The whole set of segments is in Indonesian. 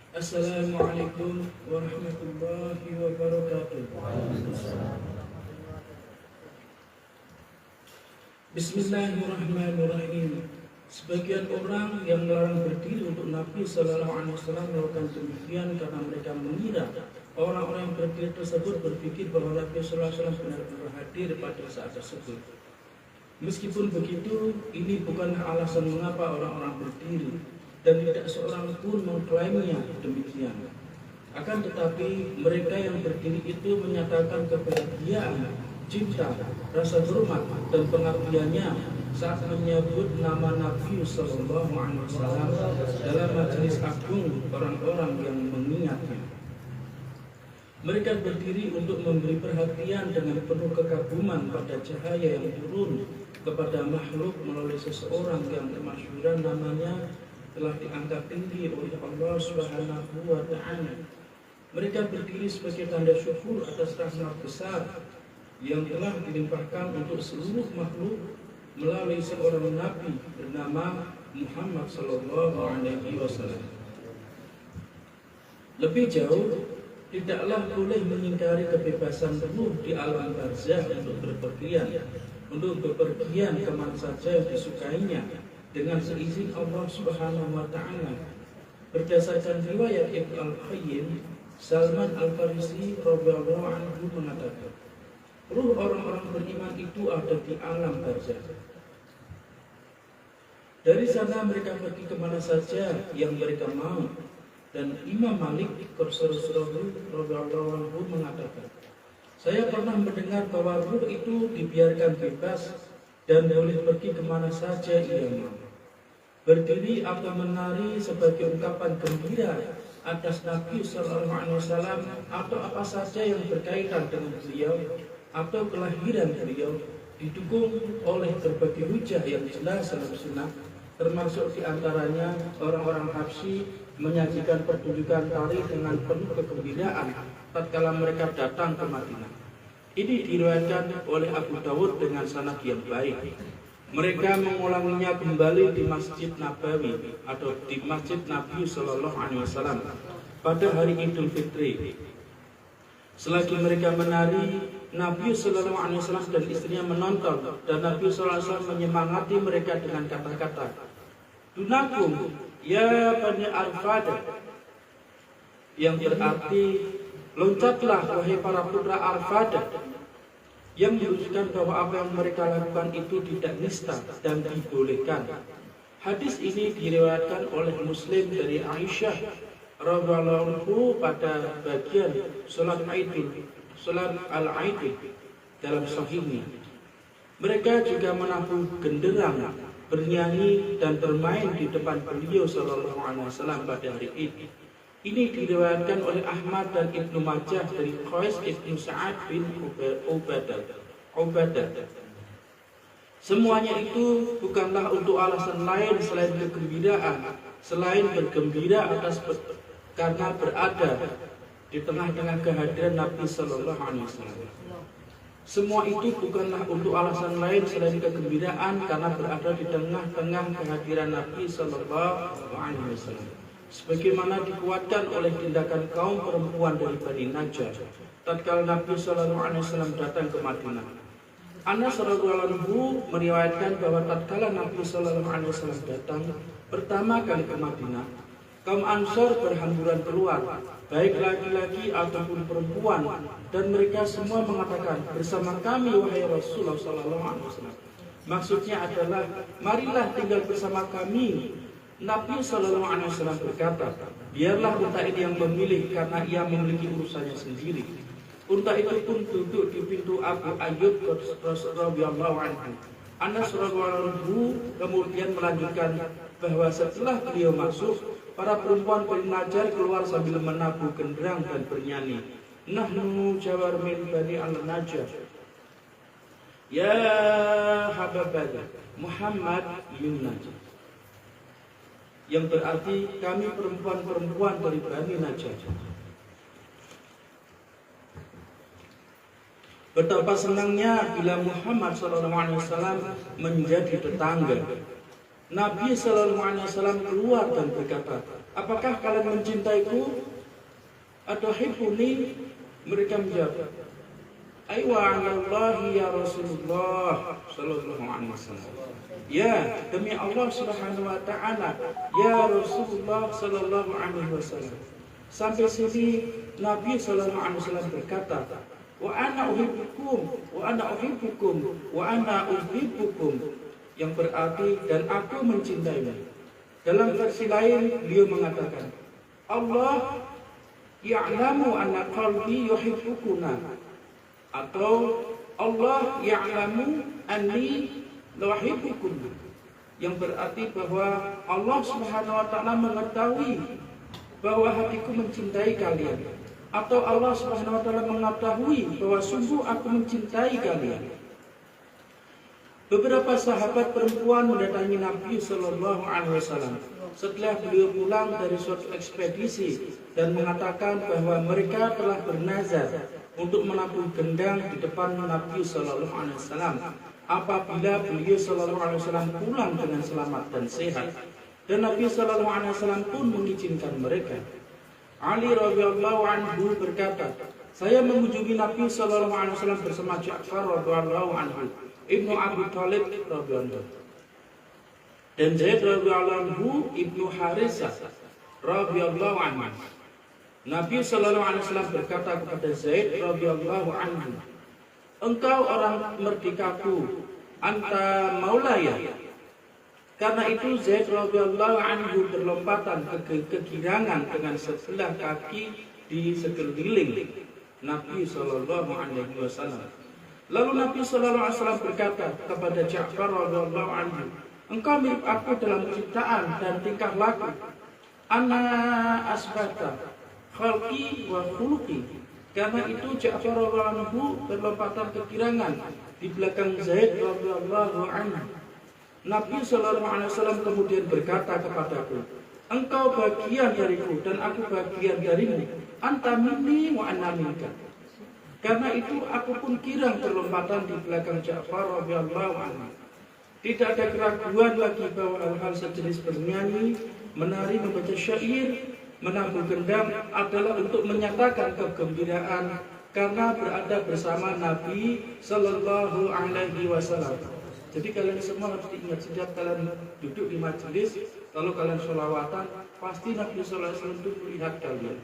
Assalamualaikum warahmatullahi wabarakatuh. Bismillahirrahmanirrahim. Sebagian orang yang melarang berdiri untuk Nabi Sallallahu Alaihi Wasallam melakukan demikian karena mereka mengira orang-orang yang berdiri tersebut berpikir bahwa Nabi Sallallahu Alaihi Wasallam benar-benar hadir pada saat tersebut. Meskipun begitu, ini bukanlah alasan mengapa orang-orang berdiri, dan tidak seorang pun mengklaimnya demikian. Akan tetapi mereka yang berdiri itu menyatakan kebahagiaan, cinta, rasa hormat dan pengabdiannya saat menyebut nama Nabi Sallallahu Alaihi Wasallam dalam majelis agung orang-orang yang mengingatnya. Mereka berdiri untuk memberi perhatian dengan penuh kekaguman pada cahaya yang turun kepada makhluk melalui seseorang yang kemasyhuran namanya telah diangkat tinggi oleh Allah Subhanahu wa Ta'ala. Mereka berdiri sebagai tanda syukur atas rahmat besar yang telah dilimpahkan untuk seluruh makhluk melalui seorang nabi bernama Muhammad sallallahu alaihi wasallam. Lebih jauh, tidaklah boleh mengingkari kebebasan ruh di alam barzah untuk bepergian kemana saja yang disukainya dengan seizin Allah Subhanahu wa Ta'ala. Berdasarkan riwayat Ibnu Al-Qayyim, Salman Al-Farisi radhiyallahu anhu mengatakan, ruh orang-orang beriman itu ada di alam barzah. Dari sana mereka pergi kemana saja yang mereka mau. Dan Imam Malik radhiyallahu anhu mengatakan, saya pernah mendengar bahwa ruh itu dibiarkan bebas dan boleh pergi kemana saja ia mau. Berdiri atau menari sebagai ungkapan gembira atas Nabi Sallallahu Alaihi Wasallam atau apa saja yang berkaitan dengan beliau atau kelahiran beliau didukung oleh berbagai hujah yang jelas dalam sunnah, termasuk diantaranya orang-orang Habsyi menyajikan pertunjukan tari dengan penuh kegembiraan tatkala mereka datang ke Madinah. Ini diriwayatkan oleh Abu Dawud dengan sanad yang baik. Mereka mengulanginya kembali di Masjid Nabawi atau di Masjid Nabi Sallallahu Alaihi Wasallam pada hari Idul Fitri. Selagi mereka menari, Nabi Sallallahu Alaihi Wasallam dan istrinya menonton, dan Nabi Sallallahu Alaihi Wasallam menyemangati mereka dengan kata-kata, "Dunakum ya Bani Arfad," yang berarti loncatlah wahai para putra Arfad, yang menunjukkan bahwa apa yang mereka lakukan itu tidak nista dan dibolehkan. Hadis ini diriwayatkan oleh Muslim dari Aisyah radhiyallahu anha pada bagian salat al-Aid dalam sahihnya. Mereka juga menabuh genderang, bernyanyi dan bermain di depan beliau sallallahu alaihi wasallam pada hari Id. Ini diriwayatkan oleh Ahmad dan Ibnu Majah dari Qais ibn Sa'ad bin Ubadah. Semuanya itu bukanlah untuk alasan lain selain kegembiraan, selain bergembira karena berada di tengah-tengah kehadiran Nabi Sallallahu Alaihi Wasallam. Semua itu bukanlah untuk alasan lain selain kegembiraan karena berada di tengah-tengah kehadiran Nabi Sallallahu Alaihi Wasallam. Sebagaimana dikuatkan oleh tindakan kaum perempuan dari Bani Najjar tatkala Nabi Sallallahu Alaihi Wasallam datang ke Madinah. Anas radhiyallahu anhu meriwayatkan bahwa tatkala Nabi Sallallahu Alaihi Wasallam datang pertama kali ke Madinah, kaum Ansor berhamburan keluar, baik laki-laki ataupun perempuan, dan mereka semua mengatakan, bersama kami wahai Rasulullah Sallallahu Alaihi Wasallam. Maksudnya adalah, marilah tinggal bersama kami. Nabi Sallallahu Alaihi Wasallam berkata, biarlah unta ini yang memilih karena ia memiliki urusannya sendiri. Unta itu pun duduk di pintu Abu Ayyub radhiyallahu anhu. Anas radhiyallahu anhu kemudian melanjutkan bahwa setelah beliau masuk, para perempuan Bani Najjar keluar sambil menabuh genderang dan bernyanyi, Nahnu jawar min Bani al-Najjar, ya Hababallah Muhammad min Najjar, yang berarti kami perempuan-perempuan dari Bani Najjar. Betapa senangnya bila Muhammad SAW menjadi tetangga. Nabi SAW keluar dan berkata, apakah kalian mencintaiku? Atuhibbuni? Mereka menjawab, Aywa anallahi ya Rasulullah sallallahu alaihi wasallam. Ya, demi Allah Subhanahu wa taala, ya Rasulullah sallallahu alaihi wasallam. Sampai sini Nabi sallallahu alaihi wasallam berkata, wa ana uhibbukum, wa ana uhibbukum, wa ana uhibbukum. Yang berarti dan aku mencintaimu. Dalam versi lain beliau mengatakan, Allah ya'lamu anna qalbi yuhibbukuna, atau Allah ya'lamu anni uhibbukum, yang berarti bahwa Allah Subhanahu wa taala mengetahui bahwa hatiku mencintai kalian, atau Allah Subhanahu wa taala mengetahui bahwa sungguh aku mencintai kalian. Beberapa sahabat perempuan mendatangi Nabi sallallahu alaihi wasallam setelah beliau pulang dari suatu ekspedisi dan mengatakan bahwa mereka telah bernazar untuk menabuh gendang di depan Nabi sallallahu alaihi wasallam apabila beliau sallallahu alaihi wasallam pulang dengan selamat dan sehat. Dan Nabi sallallahu alaihi wasallam pun mengizinkan mereka. Ali radhiyallahu anhu berkata, saya mengunjungi Nabi sallallahu alaihi wasallam bersama Ja'far radhiyallahu anhu, Ibnu Abi Thalib radhiyallahu anhu, dan Zaid radhiyallahu anhu Ibnu Harisah radhiyallahu anhu. Nabi sallallahu alaihi wasallam berkata kepada Zaid radhiyallahu anhu, engkau orang merdekaku, anta maulaya. Karena itu Zaid radhiyallahu anhu berlompatan kegirangan dengan sebelah kaki di sekeliling Nabi sallallahu alaihi wasallam. Lalu Nabi sallallahu alaihi wasallam berkata kepada Ja'far radhiyallahu anhu, engkau mirip aku dalam ciptaan dan tingkah laku. Ana asbata khalqi wa khuluqi. Karena itu Ja'far radhiyallahu anhu berlompatan kegirangan di belakang Zaid radhiyallahu anhu. Nabi sallallahu alaihi wasallam kemudian berkata kepadaku, engkau bagian dariku dan aku bagian darimu. Anta minni wa ana minka. Karena itu aku pun kirang berlompatan di belakang Ja'far radhiyallahu anhu. Tidak ada keraguan lagi bahwa hal-hal sejenis bernyanyi, menari, membaca syair, menabuh gendang adalah untuk menyatakan kegembiraan karena berada bersama Nabi sallallahu alaihi wasallam. Jadi kalian semua harus diingat, setiap kalian duduk di majelis, lalu kalian sholawatan, pasti Nabi sallallahu alaihi wasallam itu melihat kalian.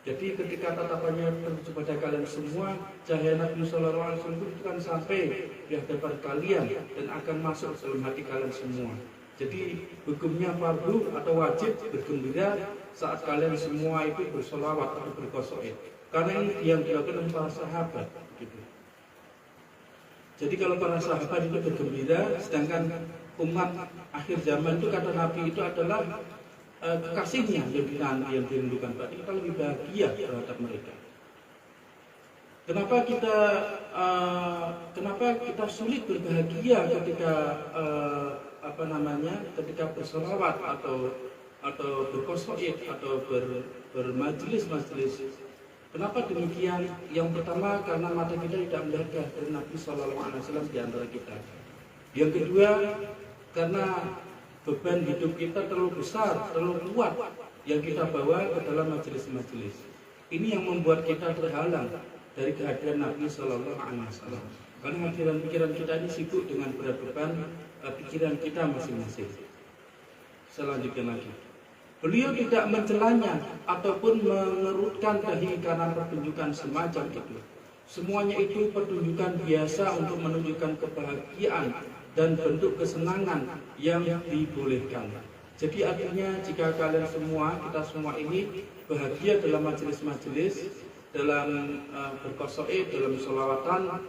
Jadi ketika tatapannya tertuju pada kalian semua, cahaya Nabi sallallahu alaihi wasallam itu akan sampai di hadapan kalian dan akan masuk dalam hati kalian semua. Jadi hukumnya fardu atau wajib bergembira saat kalian semua itu bersolawat atau berqasaid. Karena ini yang dilakukan oleh para sahabat. Gitu. Jadi kalau para sahabat itu bergembira, sedangkan umat akhir zaman itu kata Nabi itu adalah kekasihnya yang dinanti, yang dirindukan. Berarti kita lebih bahagia terhadap mereka. Kenapa kita sulit berbahagia ketika ketika bersolawat atau berqasaid atau bermajelis. Kenapa demikian? Yang pertama karena mata kita tidak melihat kehadiran Nabi sallallahu alaihi wasallam di antara kita. Yang kedua karena beban hidup kita terlalu besar, terlalu kuat yang kita bawa ke dalam majelis-majelis. Ini yang membuat kita terhalang dari kehadiran Nabi sallallahu alaihi wasallam. Karena pikiran kita ini sibuk dengan beban pikiran kita masing-masing. Selanjutnya lagi, beliau tidak mencelanya ataupun mengerutkan dahi karena pertunjukan semacam itu. Semuanya itu pertunjukan biasa untuk menunjukkan kebahagiaan dan bentuk kesenangan yang dibolehkan. Jadi artinya jika kalian semua, kita semua ini bahagia dalam majelis-majelis, dalam berqasaid, dalam sholawatan,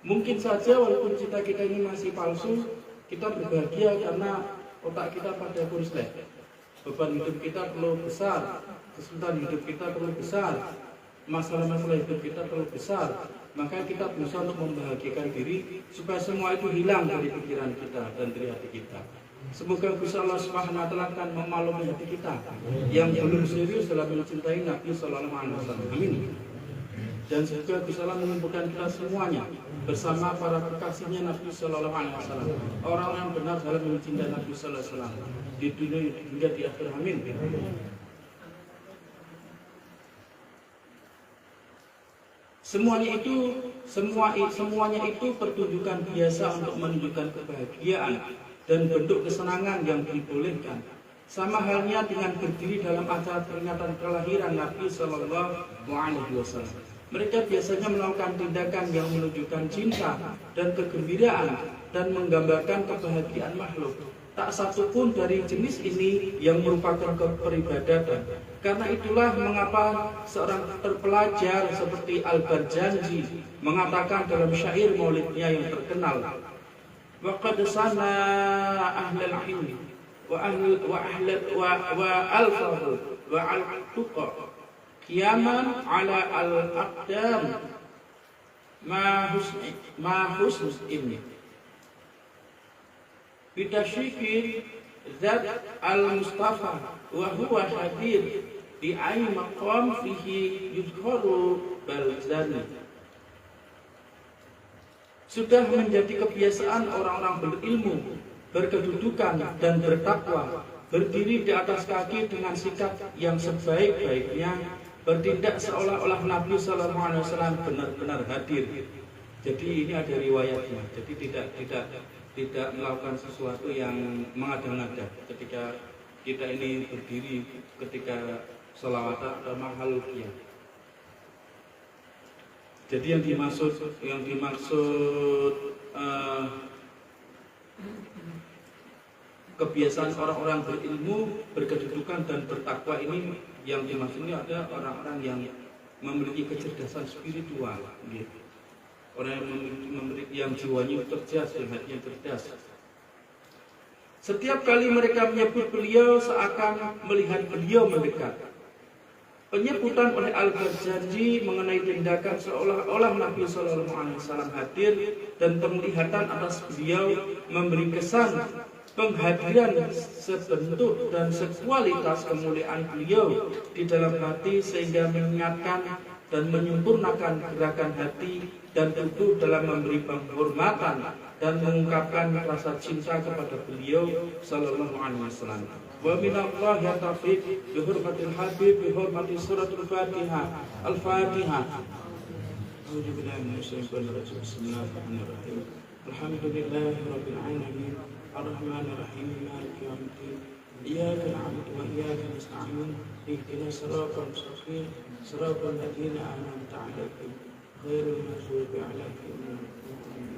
mungkin saja walaupun cita kita ini masih palsu, kita berbahagia karena otak kita pada konslet. Beban hidup kita terlalu besar, kesulitan hidup kita terlalu besar, masalah-masalah hidup kita terlalu besar. Maka kita berusaha untuk membahagiakan diri supaya semua itu hilang dari pikiran kita dan dari hati kita. Semoga bisa Allah Subhanahu wa taala akan memaklumi hati kita yang belum serius dalam mencintai Nabi sallallahu alaihi wasallam. Amin. Dan semoga Gusti Allah mengumpulkan kita semuanya bersama para kekasihnya Nabi Sallallahu Alaihi Wasallam, orang yang benar dalam mencintai Nabi Sallallahu Alaihi Wasallam di dunia hingga di akhir. Amin. Semuanya itu pertunjukan biasa untuk menunjukkan kebahagiaan dan bentuk kesenangan yang dibolehkan. Sama halnya dengan berdiri dalam acara peringatan kelahiran Nabi Sallallahu Alaihi Wasallam. Mereka biasanya melakukan tindakan yang menunjukkan cinta dan kegembiraan dan menggambarkan kebahagiaan makhluk. Tak satu pun dari jenis ini yang merupakan peribadatan. Karena itulah mengapa seorang terpelajar seperti Al-Barjanji mengatakan dalam syair maulidnya yang terkenal, wa qad sana ahlul ilmi wa al-fadl wa al-tuqa qiyaman ala al-aqdam ma husnus ilmi bitasyikir zat al-mustafa wa huwa hadir di ay maqam fihi yudhkaru balzani. Sudah menjadi kebiasaan orang-orang berilmu, berkedudukan dan bertakwa, berdiri di atas kaki dengan sikap yang sebaik-baiknya, bertindak seolah-olah Nabi Sallallahu Alaihi Wasallam benar-benar hadir. Jadi ini ada riwayatnya. Jadi tidak melakukan sesuatu yang mengada-ngada ketika kita ini berdiri ketika sholawat atau mahalukiyah. Jadi yang dimaksud kebiasaan orang-orang berilmu, berkedudukan dan bertakwa ini, yang dimaksudnya ada orang-orang yang memiliki kecerdasan spiritual, gitu. Orang yang jiwanya cerdas dan hatinya cerdas. Setiap kali mereka menyebut beliau seakan melihat beliau mendekat. Penyebutan oleh Al-Barjanji mengenai tindakan seolah-olah Nabi Sallallahu Alaihi Wasallam hadir dan penglihatan atas beliau memberi kesan penghadiran sebentuk dan sekualitas kemuliaan beliau di dalam hati, sehingga mengingatkan dan menyempurnakan gerakan hati dan tubuh dalam memberi penghormatan dan mengungkapkan rasa cinta kepada beliau Sallallahu Alaihi Wasallam. Wa minallahi taufiq bi hurmatil habib bi hurmati suratul Fatihah. Al-Fatihah. A'udzu billahi minasyaitonir rajim. Bismillahirrahmanirrahim. Alhamdulillahirabbil alamin. Arrahmanir rahim. Maliki yaumiddin. Iyyaka na'budu wa iyyaka nasta'in. Ihdinas siratal mustaqim. Siratal ladzina an'amta 'alaihim ghairil maghdubi 'alaihim waladdallin.